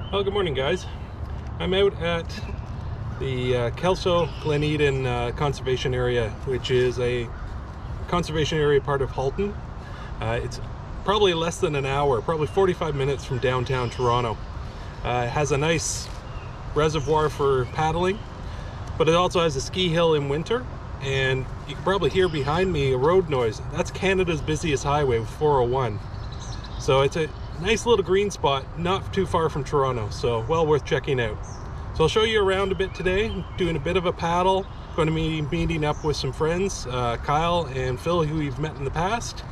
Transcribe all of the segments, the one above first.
Well, good morning, guys. I'm out at the Kelso Glen Conservation Area, which is a conservation area part of Halton. It's probably less than an hour, probably 45 minutes from downtown Toronto. It has a nice reservoir for paddling, but it also has a ski hill in winter, and you can probably hear behind me a road noise. That's Canada's busiest highway, 401. So it's a nice little green spot, not too far from Toronto, so well worth checking out. So I'll show you around a bit today, doing a bit of a paddle, going to be meeting up with some friends, Kyle and Phil, who we've met in the past,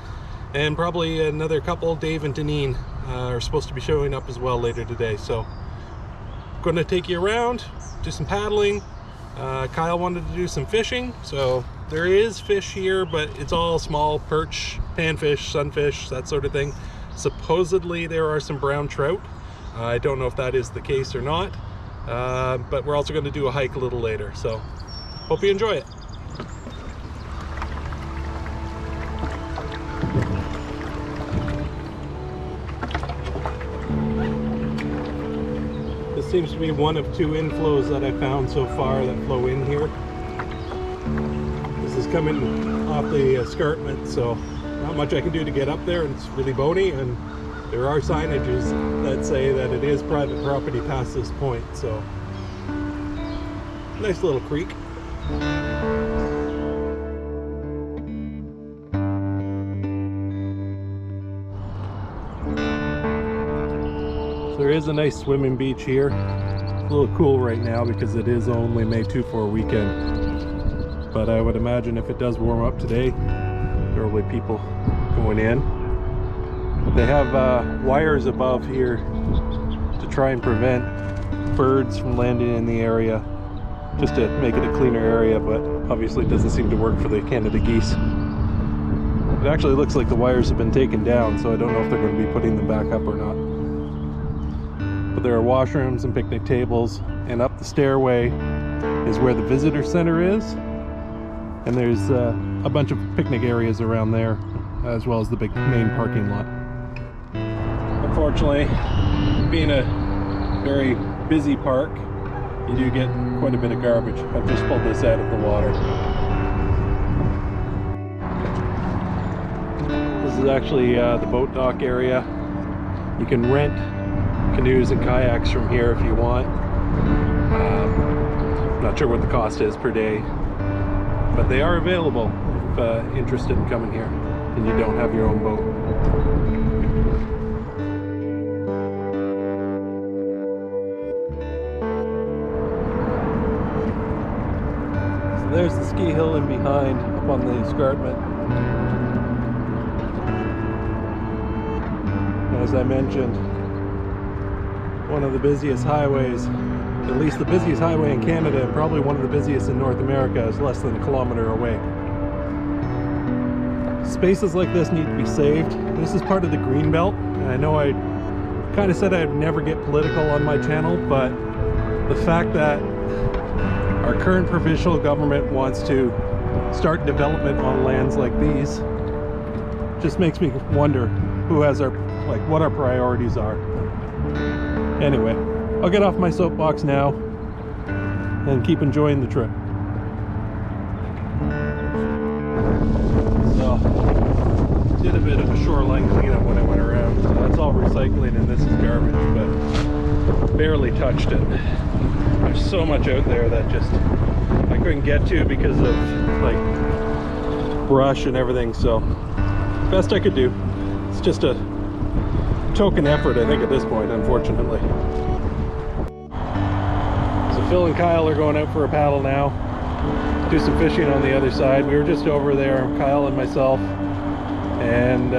and probably another couple, Dave and Deneen, are supposed to be showing up as well later today. So going to take you around, do some paddling. Kyle wanted to do some fishing, so there is fish here, but it's all small perch, panfish, sunfish, that sort of thing. Supposedly there are some brown trout. I don't know if that is the case or not, but we're also going to do a hike a little later, so hope you enjoy it. This seems to be one of two inflows that I found so far that flow in here. This is coming off the escarpment, so not much I can do to get up there, and it's really bony, and there are signages that say that it is private property past this point, so nice little creek. So there is a nice swimming beach here. It's a little cool right now because it is only May 2-4 weekend, but I would imagine if it does warm up today, there will be people going in. They have wires above here to try and prevent birds from landing in the area, just to make it a cleaner area, but obviously it doesn't seem to work for the Canada geese. It actually looks like the wires have been taken down, so I don't know if they're going to be putting them back up or not. But there are washrooms and picnic tables, and up the stairway is where the visitor center is. And there's a bunch of picnic areas around there, as well as the big main parking lot. Unfortunately, being a very busy park, you do get quite a bit of garbage. I've just pulled this out of the water. This is actually the boat dock area. You can rent canoes and kayaks from here if you want. Not sure what the cost is per day, but they are available if interested in coming here and you don't have your own boat. So there's the ski hill in behind up on the escarpment. As I mentioned, one of the busiest highways, at least the busiest highway in Canada, and probably one of the busiest in North America, is less than a kilometer away. Spaces like this need to be saved. This is part of the green belt, and I know I kind of said I'd never get political on my channel, but the fact that our current provincial government wants to start development on lands like these just makes me wonder who has what our priorities are. Anyway, I'll get off my soapbox now and keep enjoying the trip. So, did a bit of a shoreline cleanup when I went around. So that's all recycling and this is garbage, but barely touched it. There's so much out there that just I couldn't get to because of brush and everything, so best I could do. It's just a token effort, I think, at this point, unfortunately. So Phil and Kyle are going out for a paddle now, do some fishing on the other side. We were just over there, Kyle and myself, and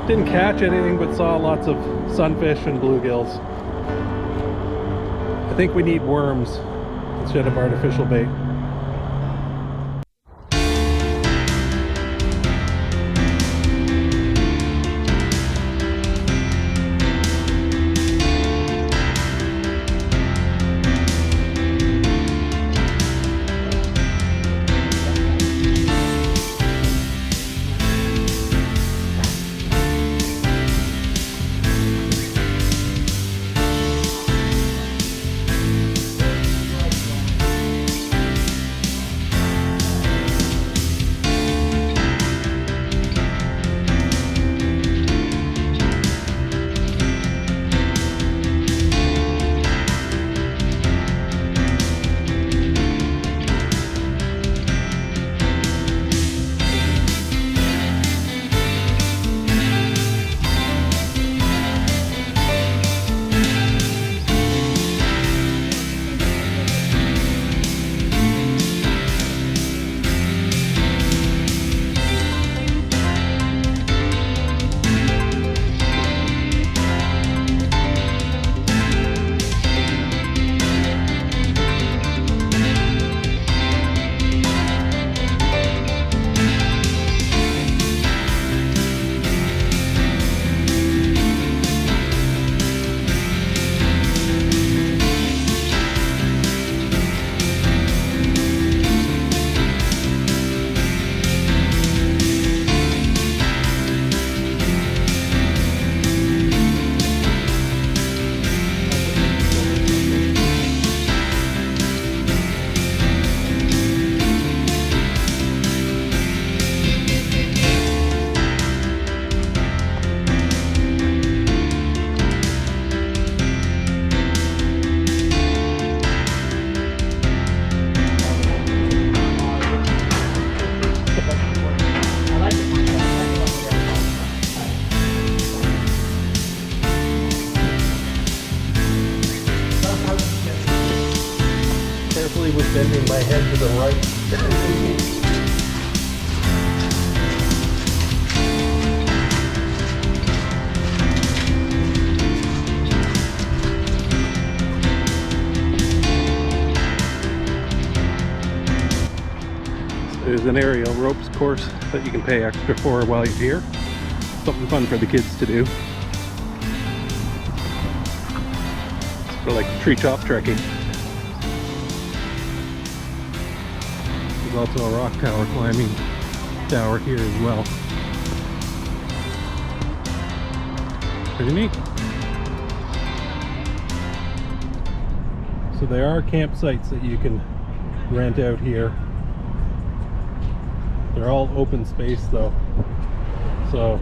didn't catch anything, but saw lots of sunfish and bluegills. I think we need worms instead of artificial bait. with bending my head to the right. There's an aerial ropes course that you can pay extra for while you're here. Something fun for the kids to do. It's for like treetop trekking. There's also a rock tower climbing tower here as well. Pretty neat. So there are campsites that you can rent out here. They're all open space though, so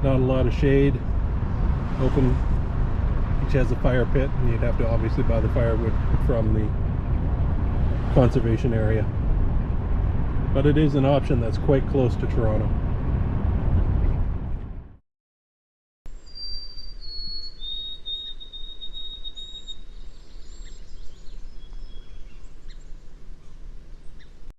not a lot of shade. Open. Each has a fire pit, and you'd have to obviously buy the firewood from the conservation area. But it is an option that's quite close to Toronto.